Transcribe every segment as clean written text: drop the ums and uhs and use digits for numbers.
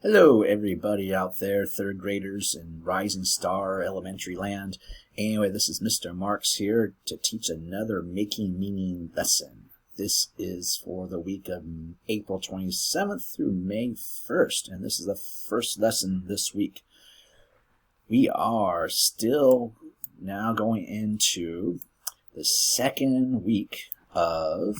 Hello, everybody out there, third graders in Rising Star Elementary Land. Anyway, this is Mr. Marks here to teach another Making Meaning lesson. This is for the week of April 27th through May 1st, and this is the first lesson this week. We are still now going into the second week of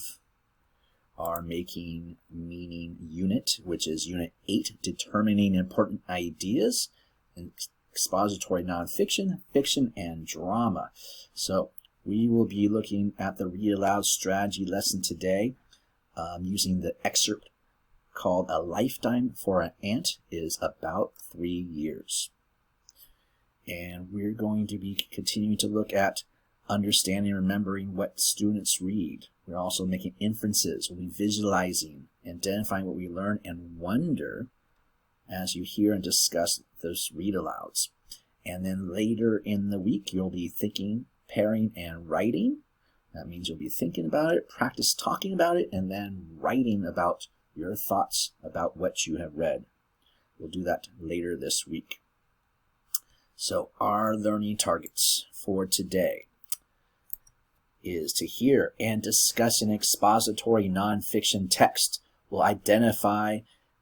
our Making Meaning unit, which is Unit 8, Determining Important Ideas in Expository Nonfiction, Fiction, and Drama. So we will be looking at the Read Aloud Strategy lesson today using the excerpt called A Lifetime for an Ant is About 3 Years. And we're going to be continuing to look at understanding and remembering what students read. We're also making inferences. We'll be visualizing, identifying what we learn, and wonder as you hear and discuss those read-alouds. And then later in the week, you'll be thinking, pairing, and writing. That means you'll be thinking about it, practice talking about it, and then writing about your thoughts about what you have read. We'll do that later this week. So our learning targets for today is to hear and discuss an expository nonfiction text. We'll identify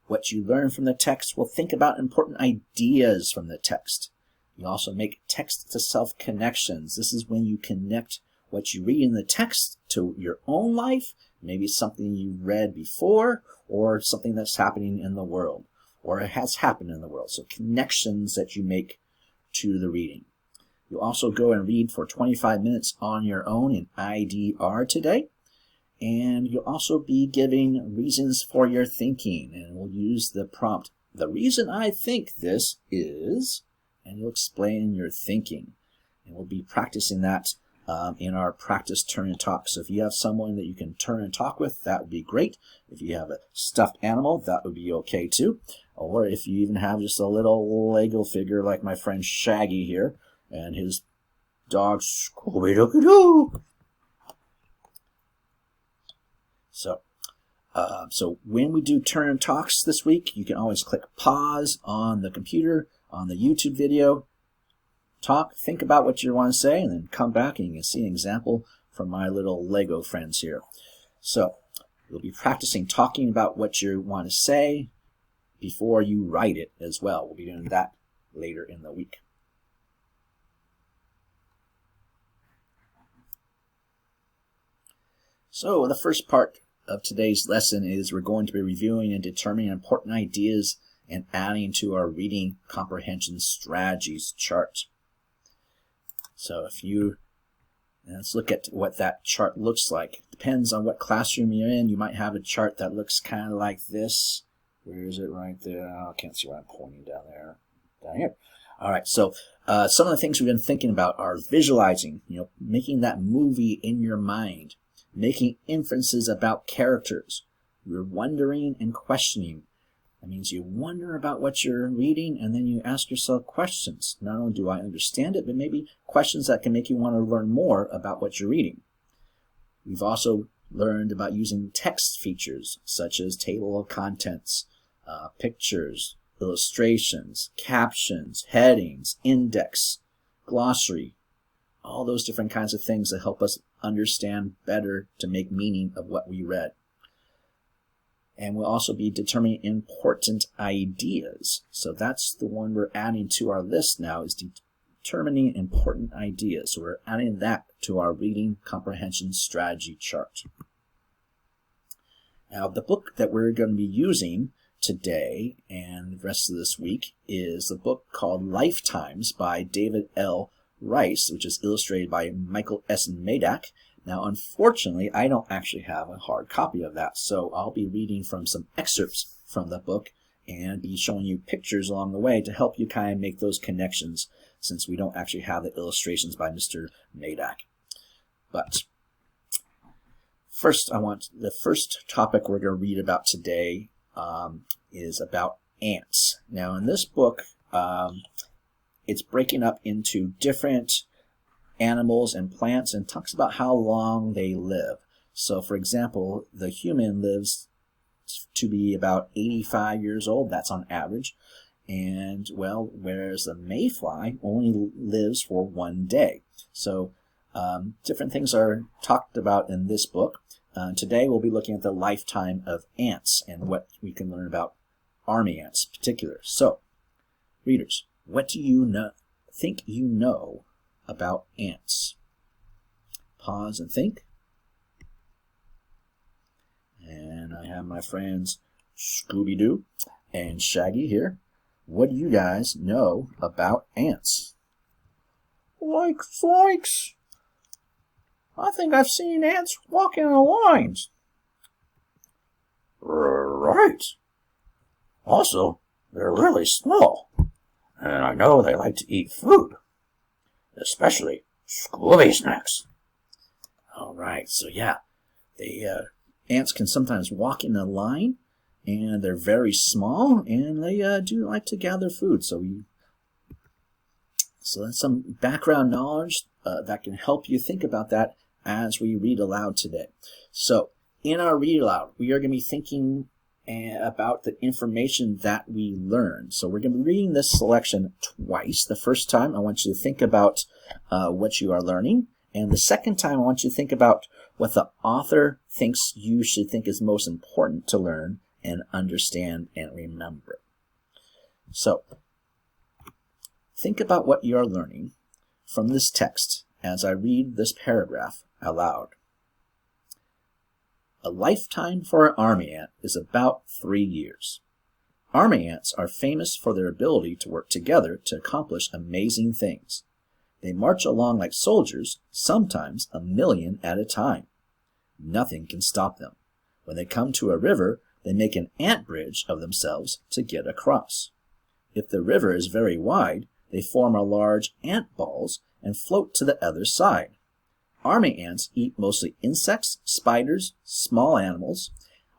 what you learn from the text. We'll think about important ideas from the text. You also make text-to-self connections. This is when you connect what you read in the text to your own life, maybe something you read before, or something that's happening in the world, or it has happened in the world. So connections that you make to the reading. You'll also go and read for 25 minutes on your own in IDR today. And you'll also be giving reasons for your thinking. And we'll use the prompt, the reason I think this is, and you'll explain your thinking. And we'll be practicing that in our practice turn and talk. So if you have someone that you can turn and talk with, that would be great. If you have a stuffed animal, that would be okay too. Or if you even have just a little Lego figure like my friend Shaggy here, and his dog Scooby-Doo. So when we do turn and talks this week, you can always click pause on the computer, on the YouTube video, talk, think about what you want to say, and then come back and you can see an example from my little Lego friends here. So you'll be practicing talking about what you want to say before you write it as well. We'll be doing that later in the week. So the first part of today's lesson is we're going to be reviewing and determining important ideas and adding to our reading comprehension strategies chart. So let's look at what that chart looks like. Depends on what classroom you're in. You might have a chart that looks kind of like this. Where is it? Right there. Oh, I can't see where I'm pointing down there. Down here. All right, so some of the things we've been thinking about are visualizing, making that movie in your mind. Making inferences about characters. You're wondering and questioning. That means you wonder about what you're reading and then you ask yourself questions. Not only do I understand it, but maybe questions that can make you want to learn more about what you're reading. We've also learned about using text features such as table of contents, pictures, illustrations, captions, headings, index, glossary, all those different kinds of things that help us understand better to make meaning of what we read. And we'll also be determining important ideas. So that's the one we're adding to our list now, is determining important ideas. So we're adding that to our reading comprehension strategy chart. Now the book that we're going to be using today and the rest of this week is the book called Lifetimes by David L. Rice, which is illustrated by Michael S. Madak. Now, unfortunately, I don't actually have a hard copy of that, so I'll be reading from some excerpts from the book and be showing you pictures along the way to help you kind of make those connections, since we don't actually have the illustrations by Mr. Madak. But first, the first topic we're going to read about today is about ants. Now, in this book, it's breaking up into different animals and plants and talks about how long they live. So, for example, the human lives to be about 85 years old. That's on average. And, well, whereas the mayfly only lives for 1 day. So different things are talked about in this book. Today we'll be looking at the lifetime of ants and what we can learn about army ants in particular. So, readers, what do you think you know about ants? Pause and think. And I have my friends Scooby-Doo and Shaggy here. What do you guys know about ants? Zoinks! I think I've seen ants walking in lines. Right. Also, they're really small. And I know they like to eat food. Especially Scooby snacks. All right, so yeah. Ants can sometimes walk in a line. And they're very small. And they do like to gather food. So that's some background knowledge that can help you think about that as we read aloud today. So in our read aloud, we are going to be thinking about the information that we learned. So we're going to be reading this selection twice. The first time, I want you to think about what you are learning. And the second time, I want you to think about what the author thinks you should think is most important to learn and understand and remember. So think about what you are learning from this text as I read this paragraph aloud. A lifetime for an army ant is about 3 years. Army ants are famous for their ability to work together to accomplish amazing things. They march along like soldiers, sometimes 1,000,000 at a time. Nothing can stop them. When they come to a river, they make an ant bridge of themselves to get across. If the river is very wide, they form a large ant balls and float to the other side. Army ants eat mostly insects, spiders, small animals,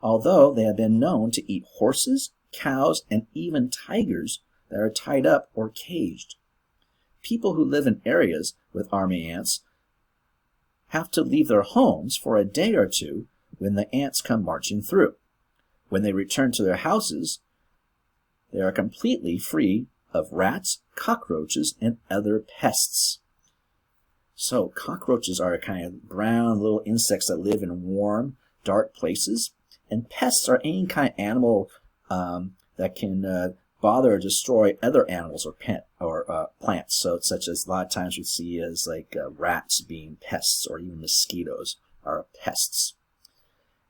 although they have been known to eat horses, cows, and even tigers that are tied up or caged. People who live in areas with army ants have to leave their homes for a day or two when the ants come marching through. When they return to their houses, they are completely free of rats, cockroaches, and other pests. So cockroaches are kind of brown little insects that live in warm, dark places. And pests are any kind of animal that can bother or destroy other animals or plants. So such as a lot of times we see as like rats being pests, or even mosquitoes are pests.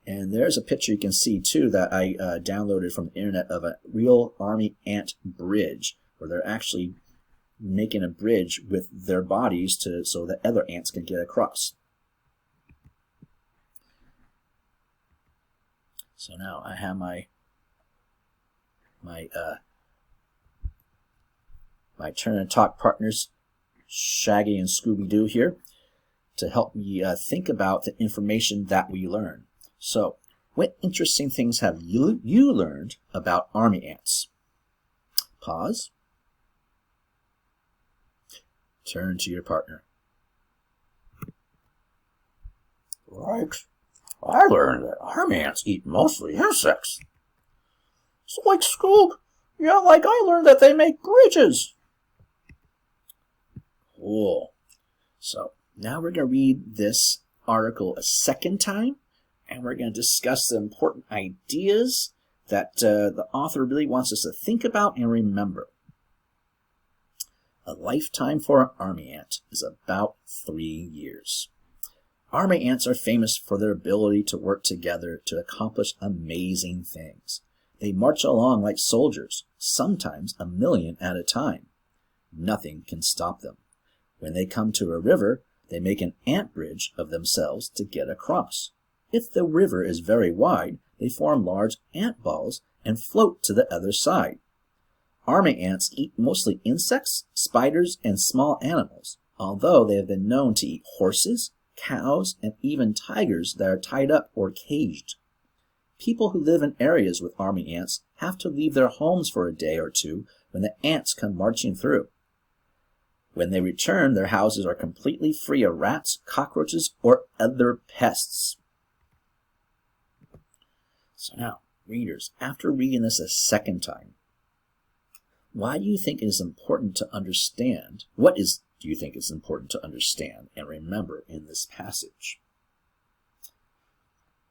And there's a picture you can see too that I downloaded from the internet of a real army ant bridge, where they're actually making a bridge with their bodies so that other ants can get across. So now I have my turn and talk partners, Shaggy and Scooby-Doo here, to help me think about the information that we learn. So, what interesting things have you learned about army ants? Pause. Turn to your partner. Right. I learned that army ants eat mostly insects. So like Scoob, yeah, like I learned that they make bridges. Cool. So now we're going to read this article a second time, and we're going to discuss the important ideas that the author really wants us to think about and remember. A lifetime for an army ant is about 3 years. Army ants are famous for their ability to work together to accomplish amazing things. They march along like soldiers, sometimes 1,000,000 at a time. Nothing can stop them. When they come to a river, they make an ant bridge of themselves to get across. If the river is very wide, they form large ant balls and float to the other side. Army ants eat mostly insects, spiders, and small animals, although they have been known to eat horses, cows, and even tigers that are tied up or caged. People who live in areas with army ants have to leave their homes for a day or two when the ants come marching through. When they return, their houses are completely free of rats, cockroaches, or other pests. So now, Readers, after reading this a second time, why do you think it is important to understand? Do you think is important to understand and remember in this passage?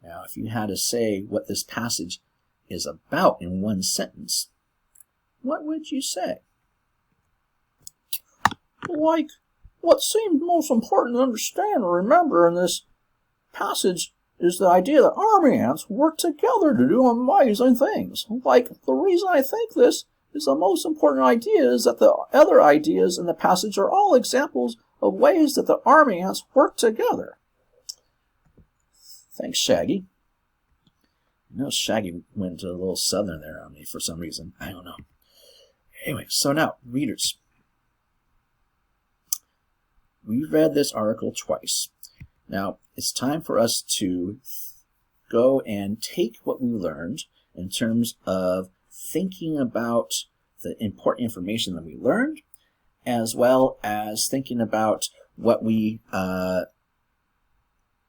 Now, if you had to say what this passage is about in one sentence, what would you say? Like, what seemed most important to understand and remember in this passage is the idea that army ants work together to do amazing things. Like, the reason I think this is the most important idea is that the other ideas in the passage are all examples of ways that the army ants work together. Thanks, Shaggy. You know, Shaggy went a little southern there on me for some reason. I don't know. Anyway, so now, readers, we read this article twice. Now, it's time for us to go and take what we learned in terms of thinking about the important information that we learned, as well as thinking about what we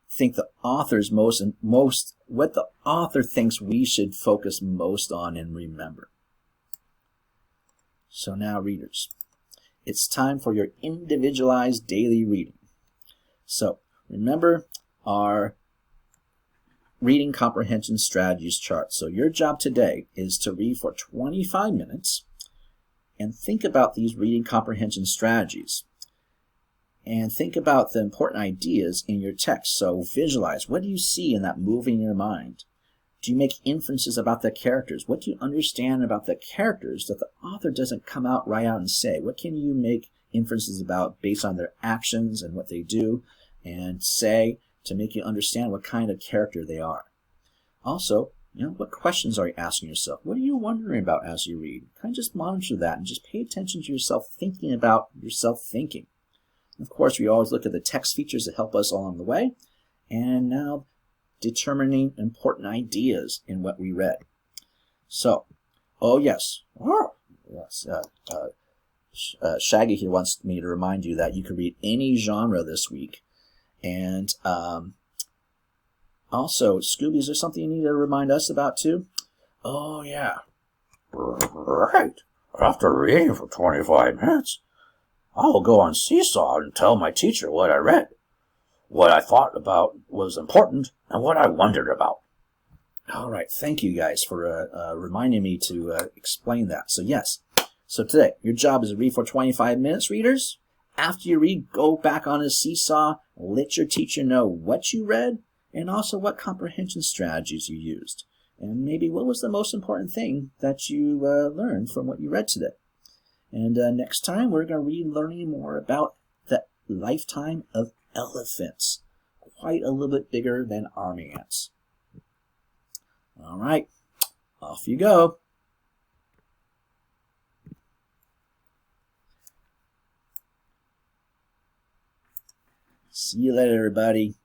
think the author's what the author thinks we should focus most on and remember. So now, readers, it's time for your individualized daily reading. So remember our reading comprehension strategies chart. So your job today is to read for 25 minutes and think about these reading comprehension strategies. And think about the important ideas in your text. So visualize. What do you see in that moving in your mind? Do you make inferences about the characters? What do you understand about the characters that the author doesn't come out right out and say? What can you make inferences about based on their actions and what they do and say to make you understand what kind of character they are? Also, what questions are you asking yourself? What are you wondering about as you read? Kind of just monitor that and just pay attention to yourself thinking about yourself thinking. Of course, we always look at the text features that help us along the way. And now, determining important ideas in what we read. So, Shaggy here wants me to remind you that you can read any genre this week. And also, Scooby, is there something you need to remind us about too? Oh, yeah. Right. After reading for 25 minutes, I'll go on Seesaw and tell my teacher what I read, what I thought about was important, and what I wondered about. All right. Thank you guys for reminding me to explain that. So yes. So today, your job is to read for 25 minutes, readers. After you read, go back on a Seesaw, let your teacher know what you read, and also what comprehension strategies you used. And maybe what was the most important thing that you learned from what you read today. And next time, we're going to be learning more about the lifetime of elephants. Quite a little bit bigger than army ants. All right, off you go. See you later, everybody.